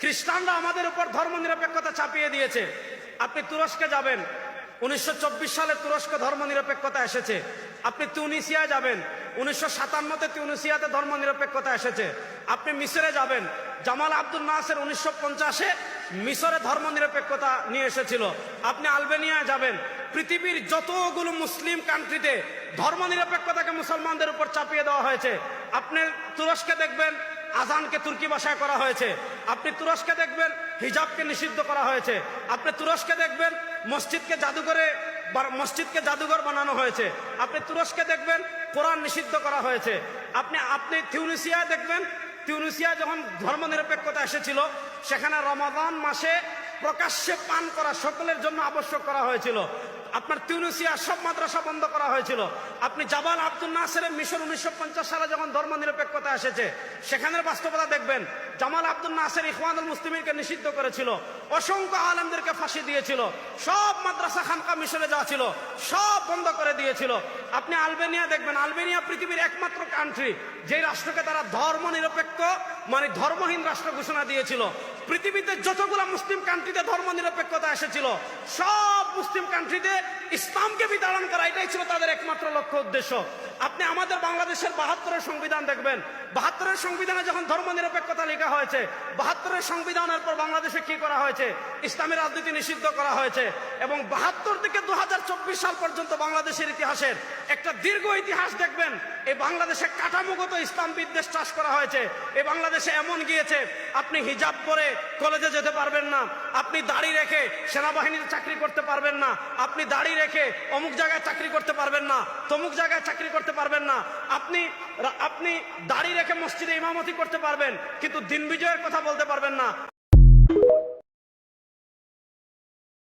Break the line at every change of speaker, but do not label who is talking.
খ্রিস্টানরা আমাদের উপর ধর্মনিরপেক্ষতা চাপিয়ে দিয়েছে। আপনি তুরস্কে যাবেন, 1924 সালে তুরস্ক ধর্মনিরপেক্ষতা এসেছে। আপনি তিউনিসিয়ায় যাবেন, 1957-তে তিউনিসিয়াতে ধর্মনিরপেক্ষতা এসেছে। আপনি মিশরে যাবেন, জামাল আব্দুল নাসের 1950-এ মিশরে ধর্মনিরপেক্ষতা নিয়ে এসেছিল। আপনি আলবেনিয়ায় যাবেন, পৃথিবীর যতগুলো মুসলিম কান্ট্রিতে ধর্মনিরপেক্ষতাকে মুসলমানদের উপর চাপিয়ে দেওয়া হয়েছে। আপনি তুরস্কে দেখবেন আজানকে তুর্কি ভাষায় করা হয়েছে। আপনি তুরস্কে দেখবেন হিজাবকে নিষিদ্ধ করা হয়েছে। আপনি তুরস্কে দেখবেন মসজিদকে জাদুঘর বানানো হয়েছে। আপনি তুরস্কে দেখবেন কোরআন নিষিদ্ধ করা হয়েছে। আপনি তিউনিসিয়ায় দেখবেন, তিউনিসিয়ায় যখন ধর্মনিরপেক্ষতা এসেছিল সেখানে রমাদান মাসে প্রকাশ্যে পান করা সকলের জন্য আবশ্যক করা হয়েছিল। আপনার তিউনিসিয়া সব মাদ্রাসা বন্ধ করা হয়েছিল। আপনি জামাল আব্দুল নাসেরের মিশর 1950 সালে যখন ধর্মনিরপেক্ষতা এসেছে সেখানের বাস্তবতা দেখবেন। জামাল আব্দুল নাসের ইখওয়ানুল মুসলিমিনকে নিষিদ্ধ করেছিল, অসংখ্য আলেমদেরকে ফাঁসি দিয়েছিল, সব মাদ্রাসা খানকা মিশরে যা ছিল সব বন্ধ করে দিয়েছিল। আপনি আলবেনিয়া দেখবেন, আলবেনিয়া পৃথিবীর একমাত্র কান্ট্রি যে রাষ্ট্রকে তারা ধর্মনিরপেক্ষ মানে ধর্মহীন রাষ্ট্র ঘোষণা দিয়েছিল। পৃথিবীতে যতগুলো মুসলিম কান্ট্রিতে ধর্মনিরপেক্ষতা এসেছিল সব মুসলিম কান্ট্রিতে ইসলামকে বিতাড়ন করা, এটাই ছিল তাদের একমাত্র লক্ষ্য উদ্দেশ্য। আপনি আমাদের বাংলাদেশের 72-এর সংবিধান দেখবেন, 72-এর সংবিধানে যখন ধর্মনিরপেক্ষতা লেখা হয়েছে, 72-এর সংবিধানের পর বাংলাদেশে কি করা হয়েছে? ইসলামী রাজনীতি নিষিদ্ধ করা হয়েছে। এবং 72 থেকে 2024 সাল পর্যন্ত বাংলাদেশের ইতিহাসের একটা দীর্ঘ ইতিহাস দেখবেন। এই বাংলাদেশে কাঠামোগত ইসলাম বিদ্বেষ চাষ করা হয়েছে। এই বাংলাদেশে এমন গিয়েছে আপনি হিজাব পরে কলেজে যেতে পারবেন না, আপনি দাড়ি রেখে সেনাবাহিনীতে চাকরি করতে পারবেন না, আপনি দাড়ি রেখে অমুক জায়গায় চাকরি করতে পারবেন না, তমুক জায়গায় চাকরি করতে পারবেন না, আপনি দাড়ি রেখে মসজিদে ইমামতি করতে পারবেন কিন্তু দিন বিজয়ের কথা বলতে পারবেন না।